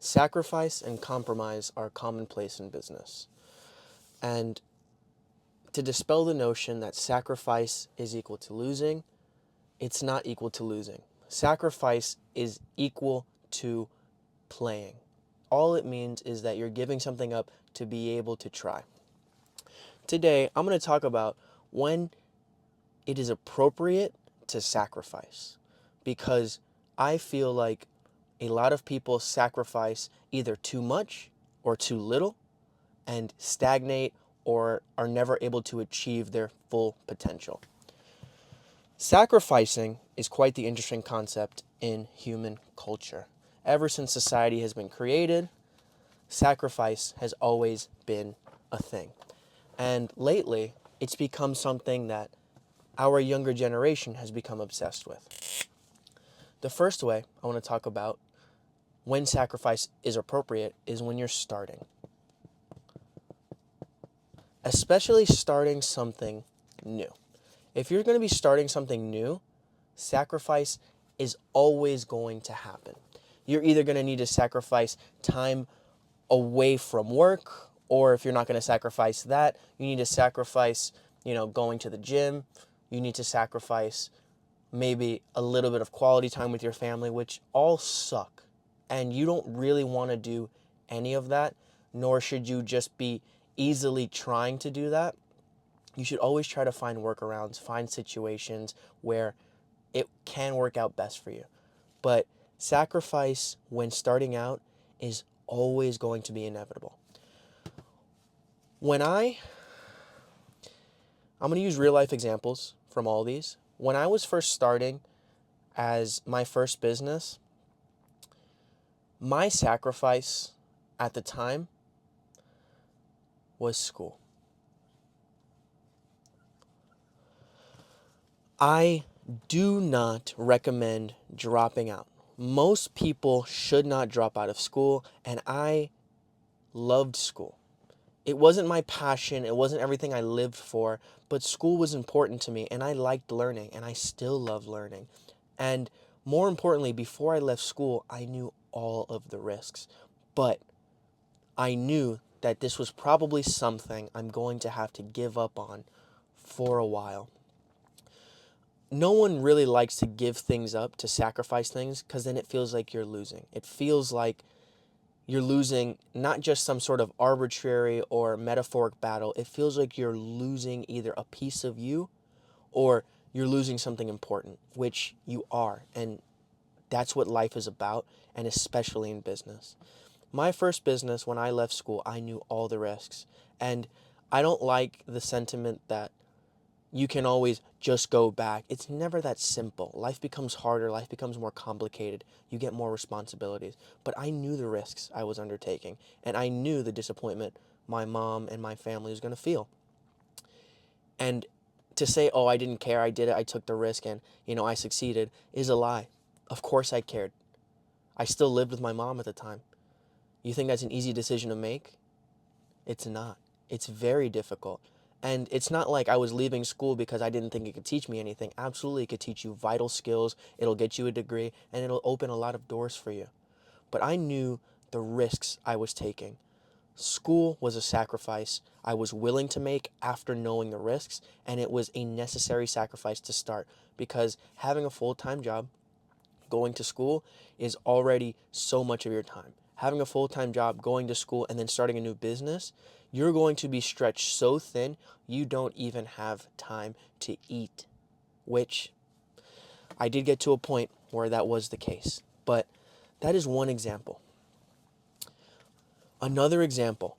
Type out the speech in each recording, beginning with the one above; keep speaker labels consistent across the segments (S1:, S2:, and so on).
S1: Sacrifice and compromise are commonplace in business. And to dispel the notion that sacrifice is equal to losing, it's not equal to losing. Sacrifice is equal to playing. All it means is that you're giving something up to be able to try. Today, I'm going to talk about when it is appropriate to sacrifice, because I feel like a lot of people sacrifice either too much or too little and stagnate or are never able to achieve their full potential. Sacrificing is quite the interesting concept in human culture. Ever since society has been created, sacrifice has always been a thing. And lately, it's become something that our younger generation has become obsessed with. The first way I want to talk about when sacrifice is appropriate is when you're starting. Especially starting something new. If you're going to be starting something new, sacrifice is always going to happen. You're either going to need to sacrifice time away from work, or if you're not going to sacrifice that, you need to sacrifice, going to the gym. You need to sacrifice maybe a little bit of quality time with your family, which all suck. And you don't really want to do any of that, nor should you just be easily trying to do that. You should always try to find workarounds, find situations where it can work out best for you. But sacrifice when starting out is always going to be inevitable. I'm going to use real life examples from all these. When I was first starting as my first business, my sacrifice at the time was school. I do not recommend dropping out. Most people should not drop out of school, and I loved school. It wasn't my passion, it wasn't everything I lived for, but school was important to me, and I liked learning, and I still love learning. And more importantly, before I left school, I knew all of the risks, but I knew that this was probably something I'm going to have to give up on for a while. No one really likes to give things up, to sacrifice things, because then it feels like you're losing. It feels like you're losing not just some sort of arbitrary or metaphoric battle. It feels like you're losing either a piece of you or you're losing something important, which you are. And that's what life is about, and especially in business. My first business, when I left school, I knew all the risks. And I don't like the sentiment that you can always just go back. It's never that simple. Life becomes harder. Life becomes more complicated. You get more responsibilities. But I knew the risks I was undertaking, and I knew the disappointment my mom and my family was going to feel. And to say, oh, I didn't care, I did it, I took the risk, and, I succeeded, is a lie. Of course I cared. I still lived with my mom at the time. You think that's an easy decision to make? It's not. It's very difficult. And it's not like I was leaving school because I didn't think it could teach me anything. Absolutely, it could teach you vital skills. It'll get you a degree, and it'll open a lot of doors for you. But I knew the risks I was taking. School was a sacrifice I was willing to make after knowing the risks, and it was a necessary sacrifice to start, because having a full-time job, going to school, is already so much of your time. Having a full-time job, going to school, and then starting a new business, you're going to be stretched so thin you don't even have time to eat, which I did get to a point where that was the case. But that is one example. Another example,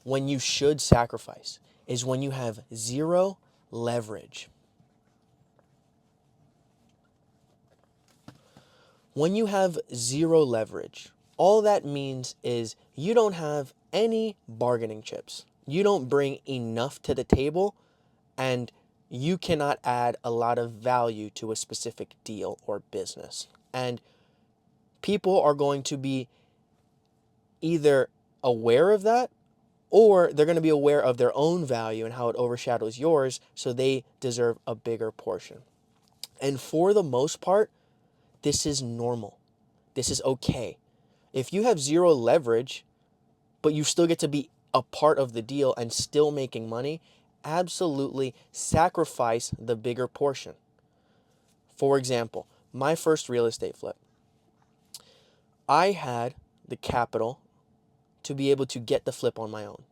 S1: when you should sacrifice, is when you have zero leverage. When you have zero leverage, all that means is you don't have any bargaining chips. You don't bring enough to the table, and you cannot add a lot of value to a specific deal or business. And people are going to be either aware of that, or they're going to be aware of their own value and how it overshadows yours, so they deserve a bigger portion. And for the most part, this is normal. This is okay. If you have zero leverage, but you still get to be a part of the deal and still making money, absolutely sacrifice the bigger portion. For example, my first real estate flip, I had the capital to be able to get the flip on my own,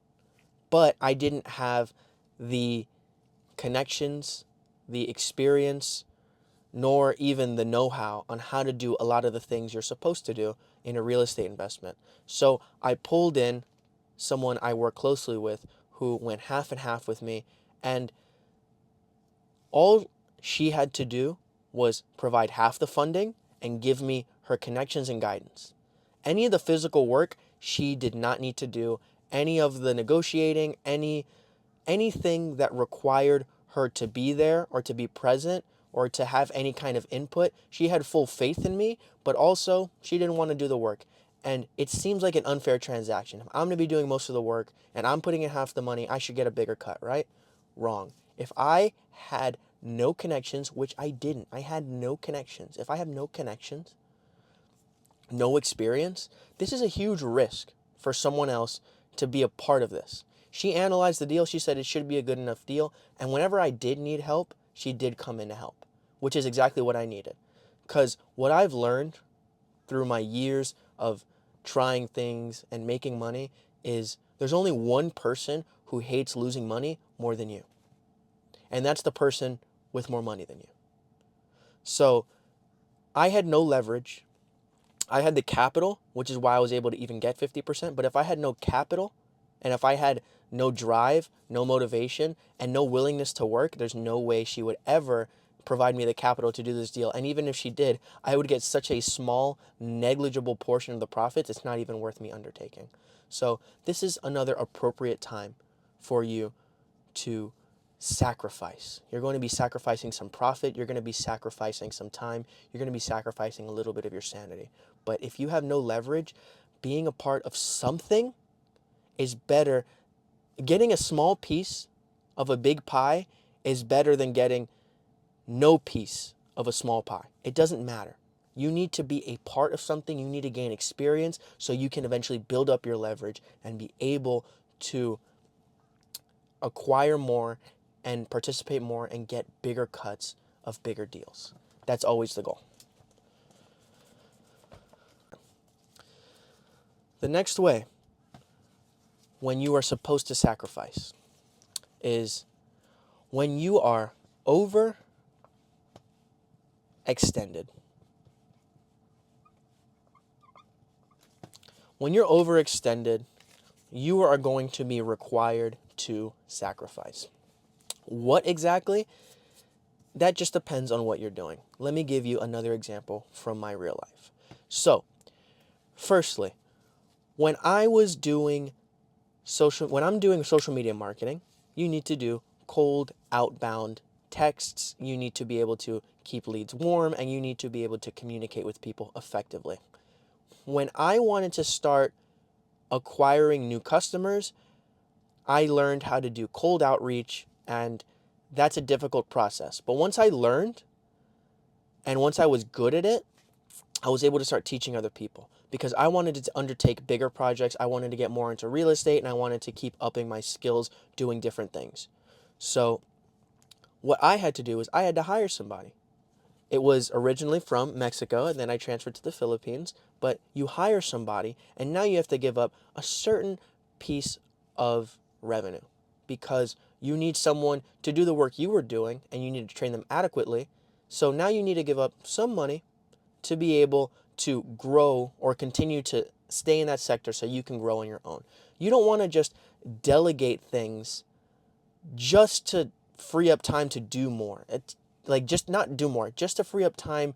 S1: but I didn't have the connections, the experience, nor even the know-how on how to do a lot of the things you're supposed to do in a real estate investment. So I pulled in someone I work closely with who went half and half with me, and all she had to do was provide half the funding and give me her connections and guidance. Any of the physical work she did not need to do, any of the negotiating, anything that required her to be there or to be present or to have any kind of input. She had full faith in me, but also she didn't want to do the work. And it seems like an unfair transaction. If I'm going to be doing most of the work and I'm putting in half the money, I should get a bigger cut, right? Wrong. If I had no connections, which I didn't, I had no connections. If I have no connections, no experience, this is a huge risk for someone else to be a part of this. She analyzed the deal. She said it should be a good enough deal. And whenever I did need help, she did come in to help, which is exactly what I needed. Because what I've learned through my years of trying things and making money is there's only one person who hates losing money more than you. And that's the person with more money than you. So I had no leverage. I had the capital, which is why I was able to even get 50%. But if I had no capital and if I had no drive, no motivation, and no willingness to work, there's no way she would ever provide me the capital to do this deal. And even if she did, I would get such a small, negligible portion of the profits, it's not even worth me undertaking. So this is another appropriate time for you to sacrifice. You're going to be sacrificing some profit. You're going to be sacrificing some time. You're going to be sacrificing a little bit of your sanity. But if you have no leverage, being a part of something is better. Getting a small piece of a big pie is better than getting no piece of a small pie. It doesn't matter. You need to be a part of something. You need to gain experience so you can eventually build up your leverage and be able to acquire more and participate more and get bigger cuts of bigger deals. That's always the goal. The next way when you are supposed to sacrifice is when you are overextended. When you're overextended, you are going to be required to sacrifice. What exactly? That just depends on what you're doing. Let me give you another example from my real life. So, firstly, when I'm doing social media marketing, you need to do cold outbound texts. You need to be able to keep leads warm, and you need to be able to communicate with people effectively. When I wanted to start acquiring new customers, I learned how to do cold outreach, and that's a difficult process. But once I learned and once I was good at it, I was able to start teaching other people because I wanted to undertake bigger projects. I wanted to get more into real estate, and I wanted to keep upping my skills doing different things. So what I had to do is I had to hire somebody. It was originally from Mexico, and then I transferred to the Philippines. But you hire somebody, and now you have to give up a certain piece of revenue because you need someone to do the work you were doing, and you need to train them adequately. So now you need to give up some money to be able to grow or continue to stay in that sector so you can grow on your own. You don't want to just delegate things just to free up time to do more. It's like just not do more, just to free up time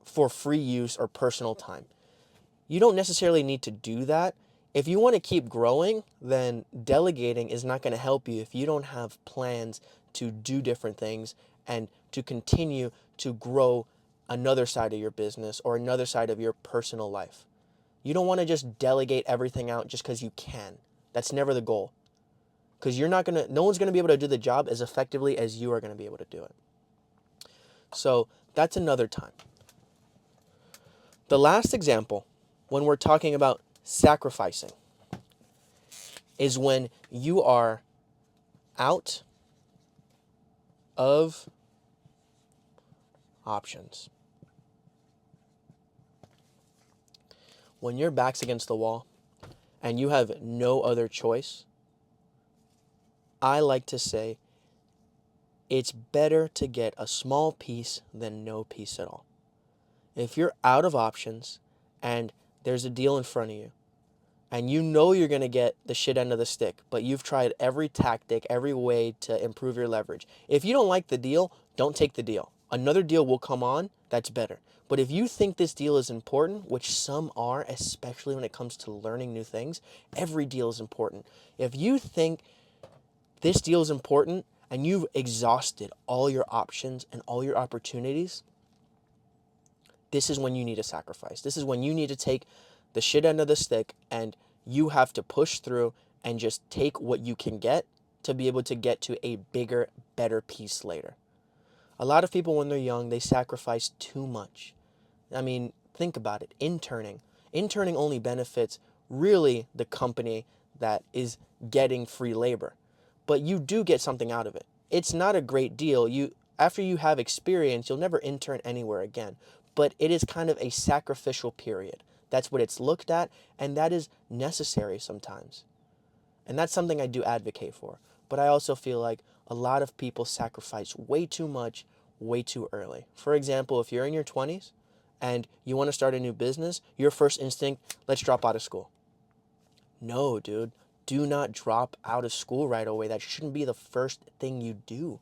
S1: for free use or personal time. You don't necessarily need to do that. If you want to keep growing, then delegating is not going to help you if you don't have plans to do different things and to continue to grow another side of your business or another side of your personal life. You don't want to just delegate everything out just because you can. That's never the goal. Because no one's going to be able to do the job as effectively as you are going to be able to do it. So that's another time. The last example when we're talking about sacrificing is when you are out of options. When your back's against the wall and you have no other choice, I like to say it's better to get a small piece than no piece at all. If you're out of options and there's a deal in front of you and you know you're going to get the shit end of the stick, but you've tried every tactic, every way to improve your leverage. If you don't like the deal, don't take the deal. Another deal will come on that's better. But if you think this deal is important, which some are, especially when it comes to learning new things, every deal is important. If you think this deal is important and you've exhausted all your options and all your opportunities, this is when you need a sacrifice. This is when you need to take the shit end of the stick and you have to push through and just take what you can get to be able to get to a bigger, better piece later. A lot of people when they're young, they sacrifice too much. I mean, think about it. Interning. Interning only benefits really the company that is getting free labor. But you do get something out of it. It's not a great deal. After you have experience, you'll never intern anywhere again. But it is kind of a sacrificial period. That's what it's looked at, and that is necessary sometimes. And that's something I do advocate for. But I also feel like a lot of people sacrifice way too much, way too early. For example, if you're in your 20s and you want to start a new business, your first instinct, let's drop out of school. No, dude. Do not drop out of school right away. That shouldn't be the first thing you do.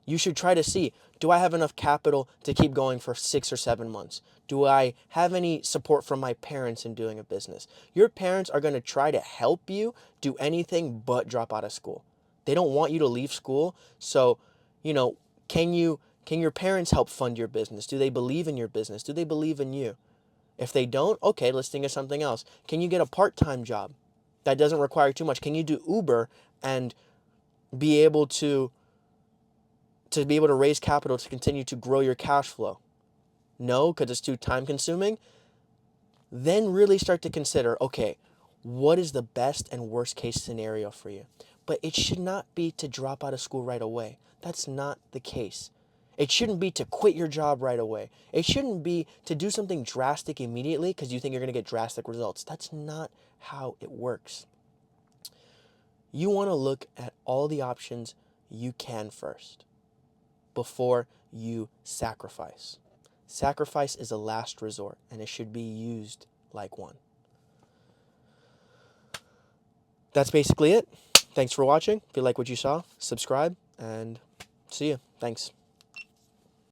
S1: You should try to see, do I have enough capital to keep going for 6 or 7 months? Do I have any support from my parents in doing a business? Your parents are going to try to help you do anything but drop out of school. They don't want you to leave school. So, can your parents help fund your business? Do they believe in your business? Do they believe in you? If they don't, okay, let's think of something else. Can you get a part-time job that doesn't require too much? Can you do Uber and be able to raise capital to continue to grow your cash flow? No, because it's too time consuming. Then really start to consider, okay, what is the best and worst case scenario for you? But it should not be to drop out of school right away. That's not the case. It shouldn't be to quit your job right away. It shouldn't be to do something drastic immediately because you think you're going to get drastic results. That's not how it works. You want to look at all the options you can first before you sacrifice. Sacrifice is a last resort, and it should be used like one. That's basically it. Thanks for watching. If you like what you saw, subscribe, and see you. Thanks.